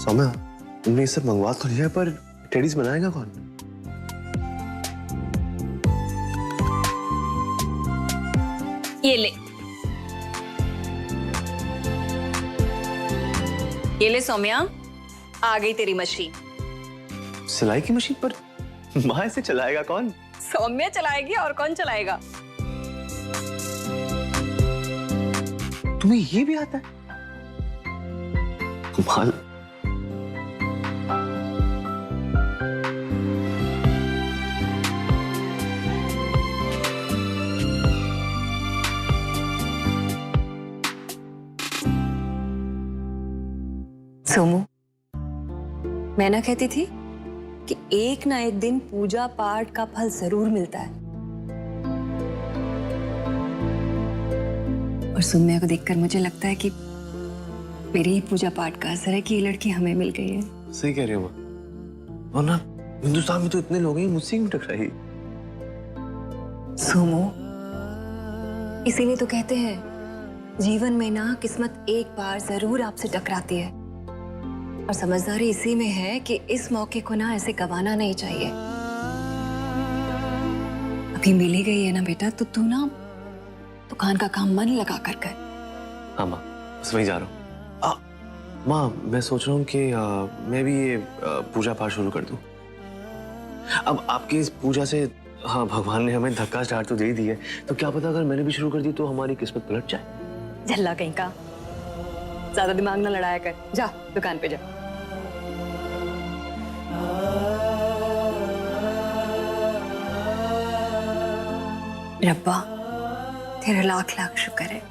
सौम्या, तुमने ये सब मंगवा तो लिया, पर टेडीज बनाएगा कौन? ये ले, ये ले सौम्या, आ गई तेरी मशीन। सिलाई की मशीन? पर माँ इसे चलाएगा कौन? सौम्या चलाएगी, और कौन चलाएगा? तुम्हें ये भी आता है? कमाल। सोमू, मैं ना कहती थी कि एक ना एक दिन पूजा पाठ का फल जरूर मिलता है। और सौम्या को देखकर मुझे लगता है कि मेरी ही पूजा पाठ का असर है कि ये लड़की हमें मिल गई है। सही कह रही हो माँ। और ना, हिंदुस्तान में तो इतने लोग हैं, मुझसे क्यों टकराई? सोमू, इसीलिए तो कहते हैं जीवन में ना किस्मत एक बार जरूर आपसे टकराती है, और समझदारी इसी में है कि इस मौके को ना ऐसे गंवाना नहीं चाहिए। अभी मिल ही गई है ना बेटा, तो तू ना दुकान का काम मन लगा कर कर। हाँ माँ, बस वहीं जा रहा हूँ। माँ, मैं सोच रहा हूँ कि मैं भी ये पूजा पाठ शुरू कर दूँ। अब आपकी इस पूजा से, हाँ, भगवान ने हमें धक्का स्टार्ट तो दे ही दी है, तो क्या पता अगर मैंने भी शुरू कर दी तो हमारी किस्मत पलट जाए। झल्ला कहीं का, ज्यादा दिमाग ना लड़ाया कर, जा दुकान पे जा। रब्बा, तेरा लाख लाख शुक्र है।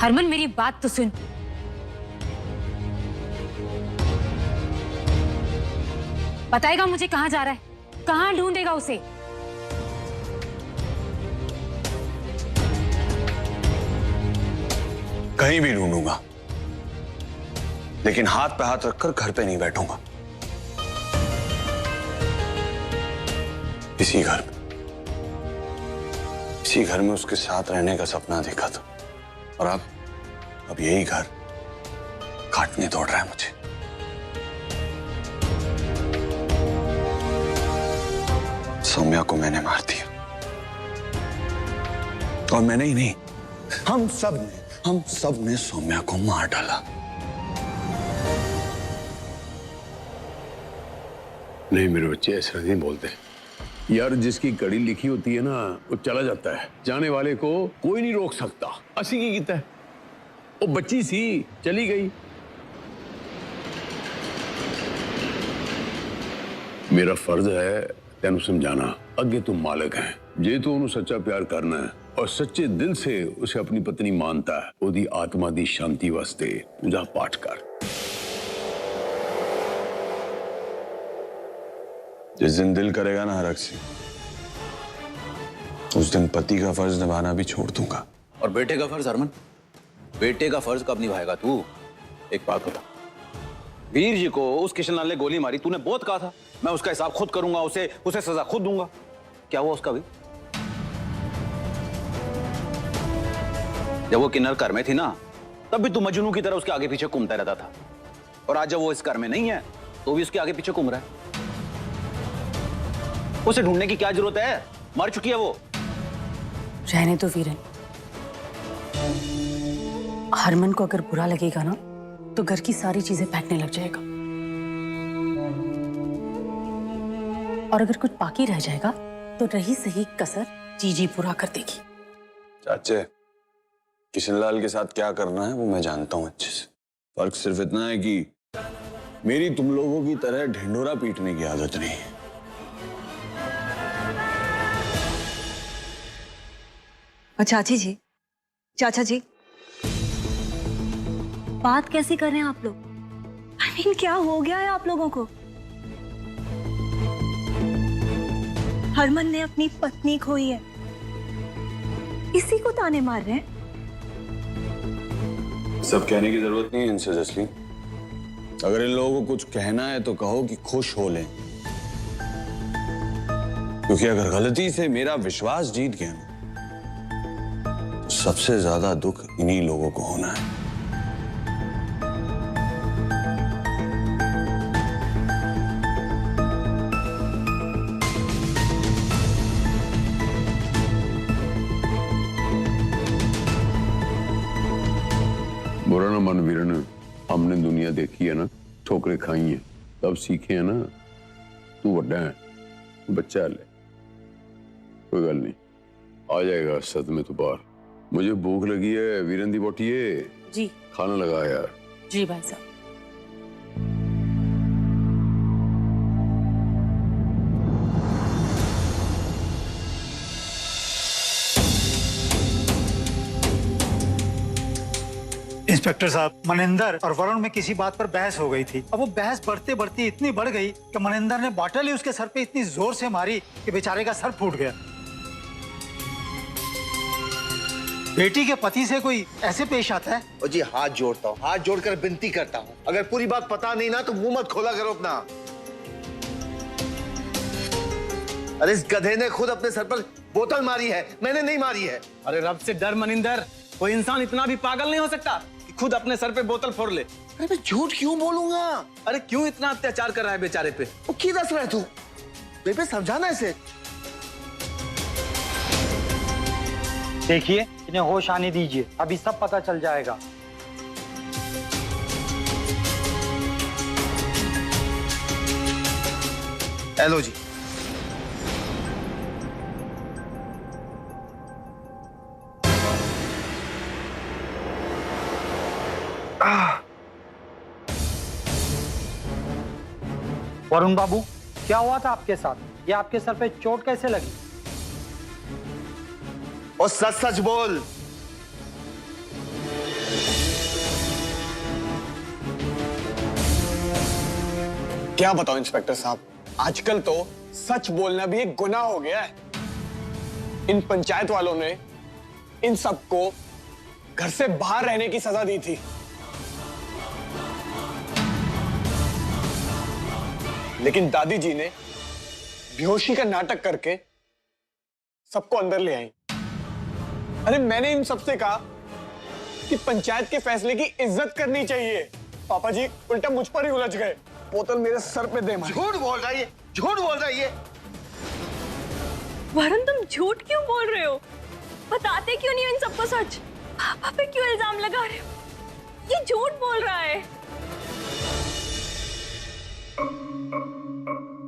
हरमन, मेरी बात तो सुन। बताएगा मुझे कहां जा रहा है, कहां ढूंढेगा उसे? कहीं भी ढूंढूंगा, लेकिन हाथ पे हाथ रखकर घर पे नहीं बैठूंगा। इसी घर में उसके साथ रहने का सपना देखा था, और अब यही घर काटने दौड़ रहा है मुझे। सौम्या को मैंने मार दिया, और मैंने ही नहीं, हम सब ने सौम्या को मार डाला। नहीं मेरे बच्चे, ऐसा नहीं बोलते यार। जिसकी कड़ी लिखी होती है ना, वो चला जाता है। जाने वाले को कोई नहीं रोक सकता। असी की गीता है, वो बच्ची सी चली गई। मेरा फर्ज है तेन समझाना। अगे तू मालिक है, जे तू उन्हें सच्चा प्यार करना है और सच्चे दिल से उसे अपनी पत्नी मानता है, ओदी आत्मा दी शांति वास्ते पूजा पाठ कर। जिस दिन दिल करेगा ना हरक से, उस दिन पति का फर्ज निभाना भी छोड़ दूंगा। और बेटे का फर्ज हरमन, बेटे का फर्ज कब निभाएगा तू? एक बात बता, वीर जी को उस किशनलाल ने गोली मारी, तूने बहुत कहा था मैं उसका हिसाब खुद करूंगा, उसे सजा खुद दूंगा। क्या हुआ उसका भी? जब वो किन्नर घर में थी ना, तब भी तू मजनू की तरह उसके आगे पीछे घूमता रहता था, और आज जब वो इस घर में नहीं है तो भी उसके आगे पीछे घूम रहा है। उसे ढूंढने की क्या जरूरत है? मर चुकी है वो। रहने तो वीरन, हरमन को अगर बुरा लगेगा ना, तो घर की सारी चीजें फेंकने लग जाएगा, और अगर कुछ बाकी रह जाएगा तो रही सही कसर जीजी पूरा कर देगी। चाचे, किशनलाल के साथ क्या करना है वो मैं जानता हूं अच्छे से। फर्क सिर्फ इतना है कि मेरी तुम लोगों की तरह ढिंढोरा पीटने की आदत नहीं है। चाचा जी, बात कैसी कर रहे हैं आप लोग? I mean, क्या हो गया है आप लोगों को? हरमन ने अपनी पत्नी खोई है, इसी को ताने मार रहे हैं। सब कहने की जरूरत नहीं है इनसे जसलीन। अगर इन लोगों को कुछ कहना है तो कहो कि खुश हो लें। क्योंकि अगर गलती से मेरा विश्वास जीत गया ना, तो सबसे ज्यादा दुख इन्हीं लोगों को होना है। बुरा ना मन वीरन, हमने दुनिया देखी है ना, ठोकरें खाई हैं, तब सीखे हैं ना। तू बड़ा है, बच्चा है, कोई गल नहीं, आ जाएगा सद में तो बाहर। मुझे भूख लगी है वीरन दी बोटिए, जी खाना लगा यार। जी भाई साहब। इंस्पेक्टर साहब, मनिंदर और वरुण में किसी बात पर बहस हो गई थी। अब वो बहस बढ़ते बढ़ते इतनी बढ़ गई कि मनिंदर ने बॉटल ही उसके सर पे इतनी जोर से मारी कि बेचारे का सर फूट गया। बेटी के पति से कोई ऐसे पेश आता है? और जी हाथ जोड़ता हूँ, हाथ जोड़कर विनती करता हूँ, अगर पूरी बात पता नहीं ना तो मुंह मत खोला करो अपना। अरे इस गधे ने खुद अपने सर पर बोतल मारी है, मैंने नहीं मारी है। अरे रब से डर मनिंदर, कोई इंसान इतना भी पागल नहीं हो सकता कि खुद अपने सर पे बोतल फोड़ ले। अरे मैं झूठ क्यों बोलूंगा? अरे क्यों इतना अत्याचार कर रहा है बेचारे पे? वो की दस रहे तू? बेबे समझाना इसे। देखिए, इन्हें होश आने दीजिए, अभी सब पता चल जाएगा। हेलो जी। वरुण बाबू, क्या हुआ था आपके साथ? ये आपके सर पे चोट कैसे लगी? और सच सच बोल। क्या बताओ इंस्पेक्टर साहब, आजकल तो सच बोलना भी एक गुनाह हो गया है। इन पंचायत वालों ने इन सबको घर से बाहर रहने की सजा दी थी, लेकिन दादी जी ने बेहोशी का नाटक करके सबको अंदर ले आई। अरे मैंने इन सबसे कहा कि पंचायत के फैसले की इज्जत करनी चाहिए। पापा जी उल्टा मुझ पर ही उलझ गए, बोतल मेरे सर पे दे मारी। झूठ बोल रहा है ये, झूठ बोल रहा है ये। वरुण, तुम झूठ क्यों बोल रहे हो? बताते क्यों नहीं हो इन सबको सच? पापा पे क्यों इल्जाम लगा रहे हो? ये झूठ बोल रहा है।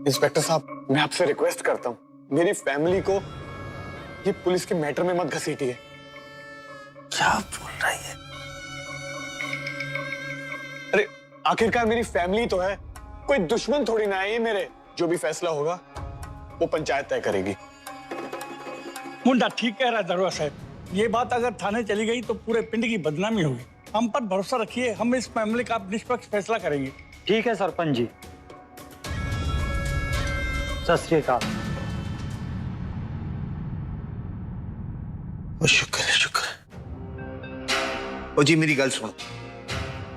इंस्पेक्टर साहब, मैं आपसे रिक्वेस्ट करता हूं, मेरी फैमिली को ये पुलिस के मैटर में मत घसीटिए। क्या बोल रहा है? अरे आखिरकार मेरी फैमिली तो है, कोई दुश्मन थोड़ी ना है ये मेरे। जो भी फैसला होगा वो पंचायत तय करेगी। मुंडा ठीक कह रहा है दरोगा साहब, ये बात अगर थाने चली गई तो पूरे पिंड की बदनामी होगी। हम पर भरोसा रखिए, हम इस मामले का निष्पक्ष फैसला करेंगे। ठीक है सरपंच जी। सत श्री अकाल। शुक्र है, शुक्र है। ओ जी मेरी गल सुनो,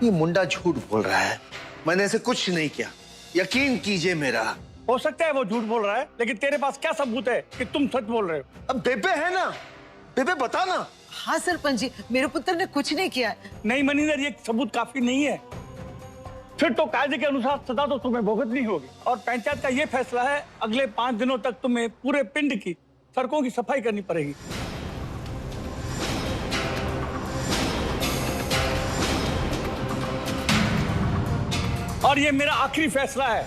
ये मुंडा झूठ बोल रहा है, मैंने ऐसे कुछ नहीं किया, यकीन कीजिए मेरा। हो सकता है वो झूठ बोल रहा है, लेकिन तेरे पास क्या सबूत है कि तुम सच बोल रहे हो? अब बेबे है ना, बेबे बता ना। हाँ सरपंच जी, मेरे पुत्र ने कुछ नहीं किया है। नहीं मनिंदर, ये सबूत काफी नहीं है। फिर तो कायदे के अनुसार सजा तो तुम्हें भुगतनी होगी। और पंचायत का ये फैसला है, अगले 5 दिनों तक तुम्हें पूरे पिंड की सड़कों की सफाई करनी पड़ेगी। और ये मेरा आखिरी फैसला है।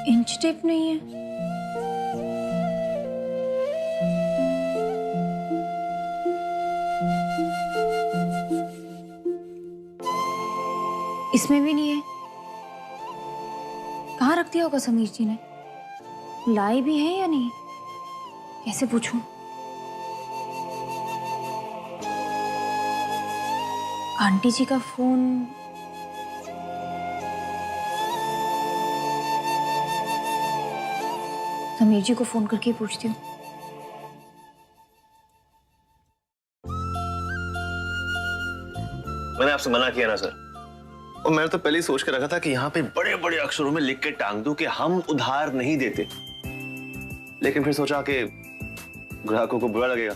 इंच टेप नहीं है। इसमें भी नहीं है। कहाँ रख दिया होगा समीर जी ने? लाई भी है या नहीं? कैसे पूछूं? आंटी जी का फोन। समीर जी को फोन करके पूछती हूँ। मैंने आपसे मना किया ना सर, और मैंने तो पहले ही सोच के रखा था कि यहाँ पे बड़े बड़े अक्षरों में लिख के टांग दूं कि हम उधार नहीं देते, लेकिन फिर सोचा कि ग्राहकों को बुरा लगेगा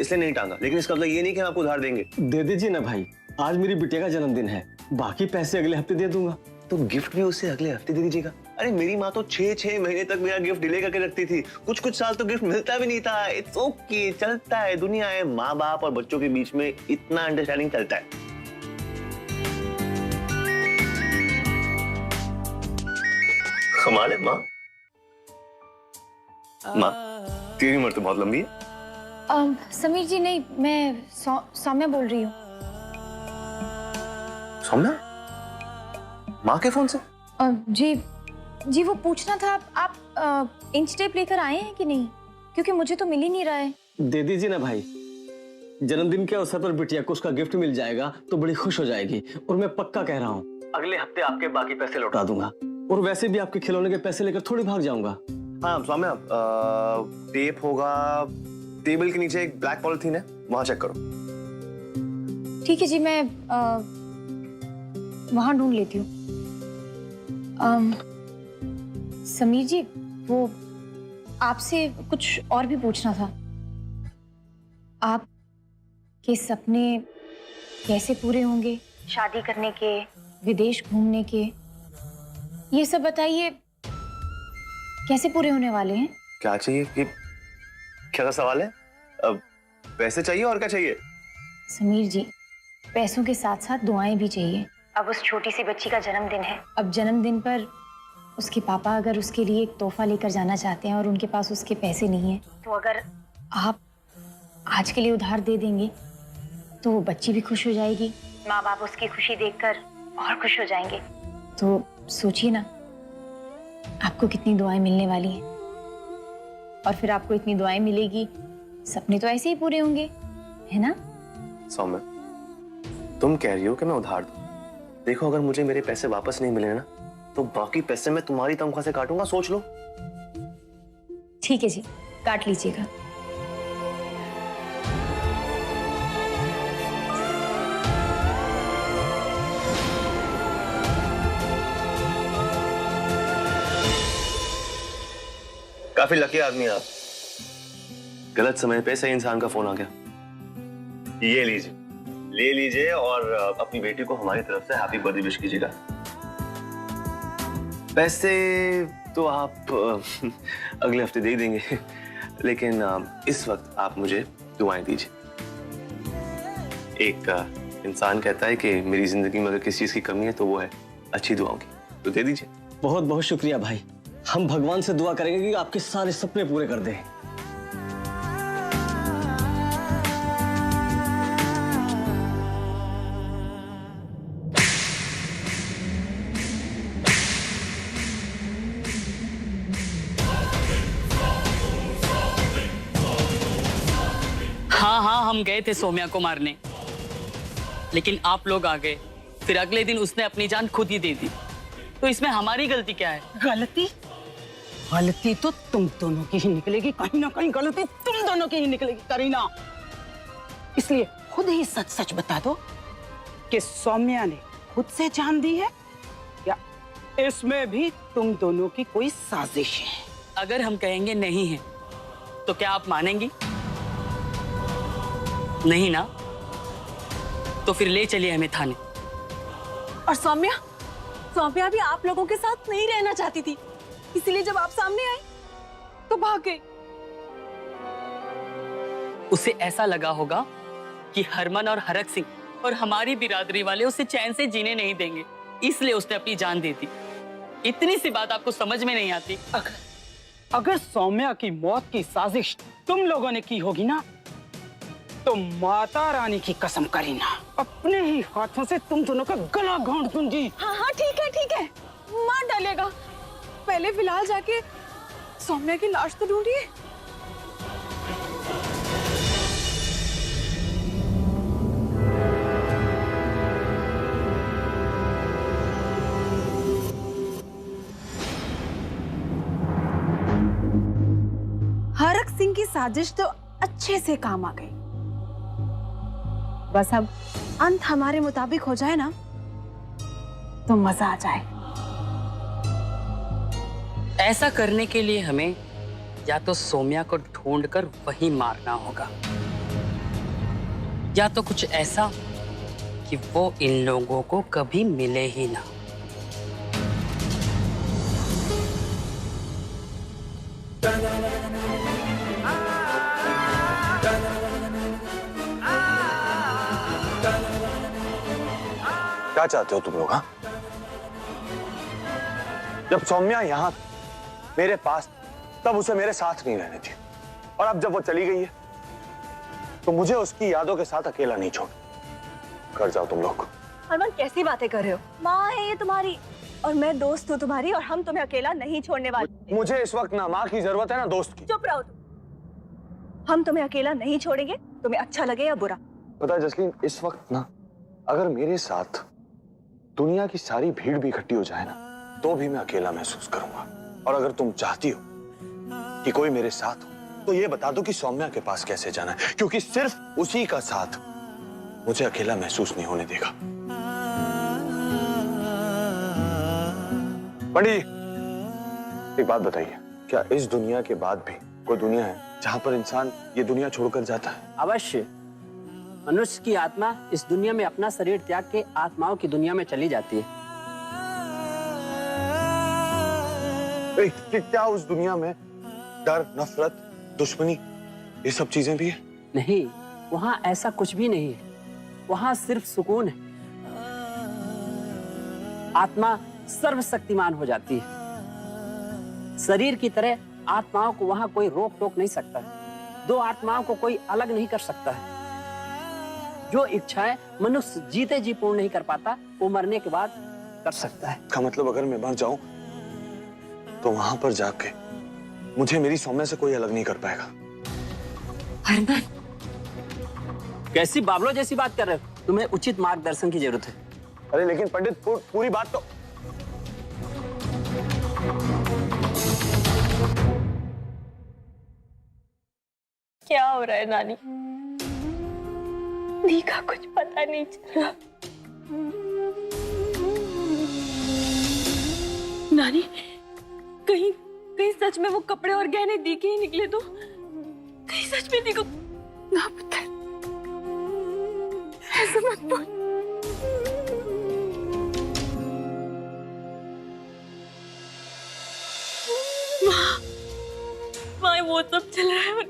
इसलिए नहीं टांगा। लेकिन इसका मतलब ये नहीं कि हम आपको उधार देंगे। दे दीजिए ना भाई, आज मेरी बिटिया का जन्मदिन है, बाकी पैसे अगले हफ्ते दे दूंगा। तो गिफ्ट भी उसे अगले हफ्ते दे दीजिएगा। अरे मेरी माँ तो 6-6 महीने तक मेरा गिफ्ट डिले करके रखती थी, कुछ साल तो गिफ्ट मिलता भी नहीं था। इट्स ओके, चलता है, दुनिया है, माँ बाप और बच्चों के बीच में इतना अंडरस्टैंडिंग चलता है। कमाल है माँ। माँ, तेरी उम्र तो बहुत लंबी है। समीर जी नहीं, मैं सौम्या बोल रही हूँ। सौम्या? माँ के फोन से? जी वो पूछना था आप इंच टेप लेकर आए हैं कि नहीं, क्योंकि मुझे तो मिल ही नहीं रहा है। दे दीजिए ना भाई, जन्मदिन के अवसर पर बिटिया को उसका गिफ्ट मिल जाएगा तो बड़ी खुश हो जाएगी। और मैं पक्का कह रहा हूँ, अगले हफ्ते आपके बाकी पैसे लौटा दूंगा। और वैसे भी आपके खिलौने के पैसे लेकर थोड़ी भाग जाऊंगा। हाँ सौम्या, टेप होगा, टेबल के नीचे एक ब्लैक पॉलिथीन है, वहां चेक करो। ठीक है जी, मैं वहां ढूंढ लेती हूँ। समीर जी, वो आपसे कुछ और भी पूछना था। आपके सपने कैसे पूरे होंगे, शादी करने के, विदेश घूमने के, ये सब बताइए, कैसे पूरे होने वाले हैं? क्या चाहिए? कि क्या सवाल है? अब पैसे चाहिए और क्या चाहिए? समीर जी, पैसों के साथ साथ दुआएं भी चाहिए। अब उस छोटी सी बच्ची का जन्मदिन है। अब जन्मदिन पर उसके पापा अगर उसके लिए एक तोहफा लेकर जाना चाहते हैं और उनके पास उसके पैसे नहीं हैं, तो अगर आप आज के लिए उधार दे देंगे तो वो बच्ची भी खुश हो जाएगी, माँ बाप उसकी खुशी देखकर और खुश हो जाएंगे। तो सोचिए ना, आपको कितनी दुआएं मिलने वाली हैं। और फिर आपको इतनी दुआएं मिलेगी, सपने तो ऐसे ही पूरे होंगे, है ना? सौम्या, तुम कह रही हो कि मैं उधार दूं। देखो, अगर मुझे मेरे पैसे वापस नहीं मिले ना, तो बाकी पैसे मैं तुम्हारी तनख्वाह से काटूंगा, सोच लो। ठीक है जी, काट लीजिएगा। काफी लकी आदमी आप, गलत समय पे सही इंसान का फोन आ गया। ये लीजिए, ले लीजिए और अपनी बेटी को हमारी तरफ से हैप्पी बर्थडे विश कीजिएगा। पैसे तो आप अगले हफ्ते दे ही देंगे, लेकिन इस वक्त आप मुझे दुआएं दीजिए। एक इंसान कहता है कि मेरी जिंदगी में अगर किसी चीज की कमी है तो वो है अच्छी दुआओं की, तो दे दीजिए। बहुत बहुत शुक्रिया भाई, हम भगवान से दुआ करेंगे कि आपके सारे सपने पूरे कर दे। हाँ, हम गए थे सौम्या को मारने, लेकिन आप लोग आ गए। फिर अगले दिन उसने अपनी जान खुद ही दे दी। तो इसमें हमारी गलती क्या है? गलती तो तुम दोनों की ही निकलेगी, कहीं ना कहीं गलती तुम दोनों की ही निकलेगी करीना। इसलिए खुद ही सच सच बता दो कि सौम्या ने खुद से जान दी है या इसमें भी तुम दोनों की कोई साजिश है? अगर हम कहेंगे नहीं है तो क्या आप मानेंगी? नहीं ना? तो फिर ले चलिए हमें थाने। और सौम्या भी आप लोगों के साथ नहीं रहना चाहती थी, इसीलिए जब आप सामने आए तो भाग गई। उसे ऐसा लगा होगा कि हरमन और हरक सिंह और हमारी बिरादरी वाले उसे चैन से जीने नहीं देंगे, इसलिए उसने अपनी जान दे दी। इतनी सी बात आपको समझ में नहीं आती? अगर सौम्या की मौत की साजिश तुम लोगों ने की होगी ना, तो माता रानी की कसम करीना, अपने ही हाथों से तुम दोनों का गला घोंट दूंगी। हाँ, ठीक है, मार डालेगा। पहले फिलहाल जाके सौम्या की लाश तो ढूंढिए। साजिश तो अच्छे से काम आ गई। बस अब अंत हमारे मुताबिक हो जाए ना तो मजा आ जाए। ऐसा करने के लिए हमें या तो सौम्या को ढूंढकर वहीं मारना होगा, या तो कुछ ऐसा कि वो इन लोगों को कभी मिले ही ना। क्या चाहते हो तुम लोग? हाँ, जब सौम्या यहां मेरे पास, तब उसे मेरे साथ नहीं रहने थी, और अब जब वो चली गई है तो मुझे उसकी यादों के साथ अकेला नहीं छोड़। घर जाओ तुम लोग। अरमान कैसी बातें कर रहे हो? माँ है ये तुम्हारी और मैं दोस्त हूँ तुम्हारी, और हम तुम्हें अकेला नहीं छोड़ने वाले। मुझे इस वक्त ना माँ की जरूरत है ना दोस्त की। चुप रहो तुम। हम तुम्हें अकेला नहीं छोड़ेंगे, तुम्हें अच्छा लगे या बुरा। पता है जसलीन, इस वक्त ना अगर मेरे साथ दुनिया की सारी भीड़ भी इकट्ठी हो जाए ना, तो भी मैं अकेला महसूस करूंगा। और अगर तुम चाहती हो कि कोई मेरे साथ हो, तो ये बता दो कि सौम्या के पास कैसे जाना है, क्योंकि सिर्फ उसी का साथ मुझे अकेला महसूस नहीं होने देगा। पंडित जी, एक बात बताइए, क्या इस दुनिया के बाद भी कोई दुनिया है जहां पर इंसान ये दुनिया छोड़कर जाता है? अवश्य। मनुष्य की आत्मा इस दुनिया में अपना शरीर त्याग के आत्माओं की दुनिया में चली जाती है। क्या उस दुनिया में डर, नफरत, दुश्मनी, ये सब चीजें भी है? नहीं, वहां ऐसा कुछ भी नहीं है। वहां सिर्फ सुकून है। आत्मा सर्वशक्तिमान हो जाती है। शरीर की तरह आत्माओं को वहां कोई रोक टोक नहीं सकता। दो आत्माओं को कोई अलग नहीं कर सकता है। जो इच्छाएं मनुष्य जीते जी पूर्ण नहीं कर पाता, वो मरने के बाद कर सकता है। का मतलब अगर मैं मर जाऊं तो वहां पर जाके मुझे मेरी सौम्या से कोई अलग नहीं कर पाएगा। हरमन, कैसी बाबलों जैसी बात कर रहे हो? तुम्हें उचित मार्गदर्शन की जरूरत है। अरे लेकिन पंडित, पूरी बात तो। क्या हो रहा है नानी? दी का कुछ पता नहीं चल रहा। नानी, कहीं कहीं सच में वो कपड़े और गहने दी के ही निकले तो? कहीं सच में दी को ना पता? ऐसा मत बोल। माँ, वो सब चल रहा है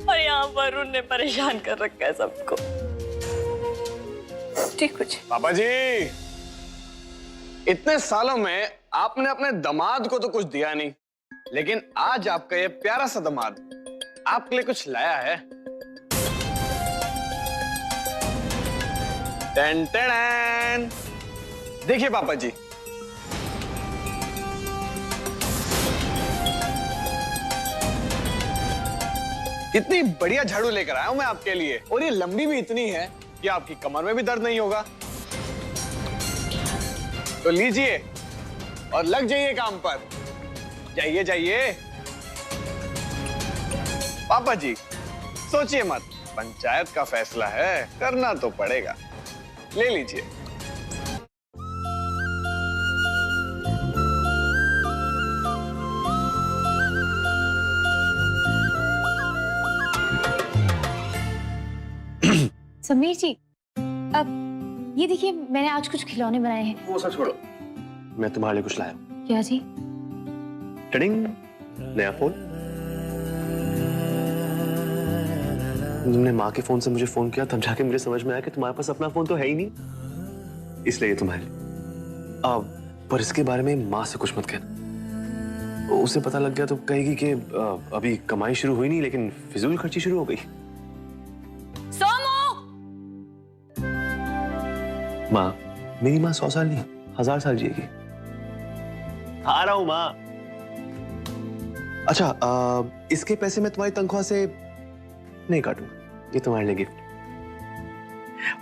और यहाँ पर उन्होंने परेशान कर रखा है सबको। ठीक कुछ पापा जी, इतने सालों में आपने अपने दामाद को तो कुछ दिया नहीं, लेकिन आज आपका ये प्यारा सा दामाद आपके लिए कुछ लाया है। Ten ten. देखिए पापा जी, कितनी बढ़िया झाड़ू लेकर आया हूं मैं आपके लिए, और ये लंबी भी इतनी है कि आपकी कमर में भी दर्द नहीं होगा। तो लीजिए और लग जाइए काम पर। जाइए जाइए। पापा जी, सोचिए मत, पंचायत का फैसला है, करना तो पड़ेगा। ले लीजिए। समीर जी, अब ये देखिए, मैंने आज कुछ खिलौने बनाए हैं। वो सब छोड़ो, मैं तुम्हारे लिए कुछ लाया हूं। क्या जी? टिडिंग, नया फोन। तुमने माँ के फोन से मुझे फोन किया, तब जाके मुझे समझ में आया कि तुम्हारे पास अपना फोन तो है ही नहीं, इसलिए ये तुम्हारे लिए। पर इसके बारे में माँ से कुछ मत कहना। उसे पता लग गया तो कहेगी कि अभी कमाई शुरू हुई नहीं, लेकिन फिजूल खर्ची शुरू हो गई। माँ, मेरी माँ 100 साल नहीं 1000 साल जिएगी। आ रहा हूं माँ। अच्छा, इसके पैसे मैं तुम्हारी तनख्वाह से नहीं काटूंगा, ये तुम्हारे लिए गिफ्ट।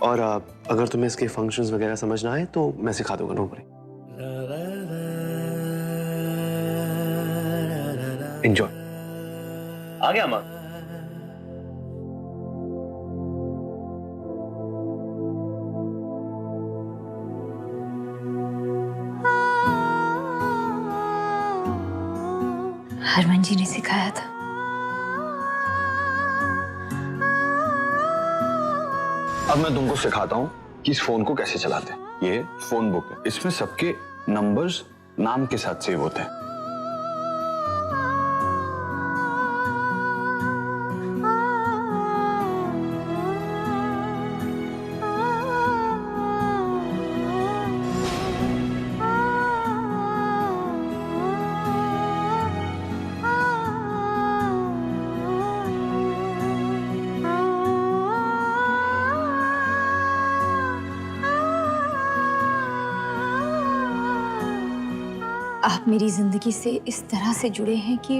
और अगर तुम्हें इसके फंक्शंस वगैरह समझना है तो मैं सिखा दूंगा, नो वरी। एंजॉय। आ गया माँ। हरमन जी ने सिखाया था। अब मैं तुमको सिखाता हूँ कि इस फोन को कैसे चलाते हैं। ये फोन बुक है, इसमें सबके नंबर्स नाम के साथ सेव होते हैं। आप मेरी जिंदगी से इस तरह से जुड़े हैं कि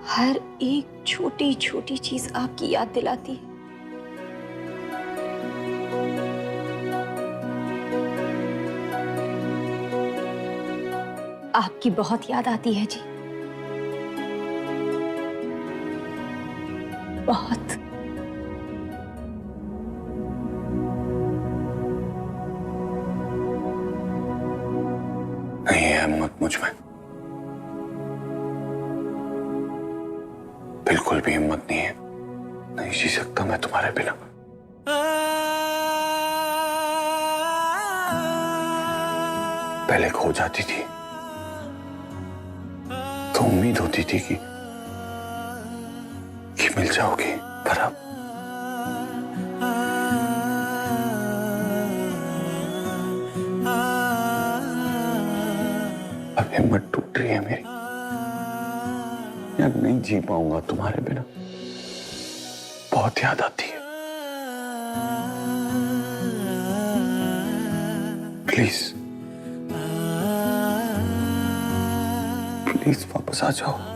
हर एक छोटी छोटी चीज आपकी याद दिलाती है। आपकी बहुत याद आती है जी, बहुत। नहीं है हिम्मत मुझ में, बिल्कुल भी हिम्मत नहीं है। नहीं जी सकता मैं तुम्हारे बिना। पहले खो जाती थी तो उम्मीद होती थी कि मिल जाओगी, पर अब हिम्मत टूट रही है मेरी। यार नहीं जी पाऊंगा तुम्हारे बिना, बहुत याद आती है। प्लीज प्लीज वापस आ जाओ।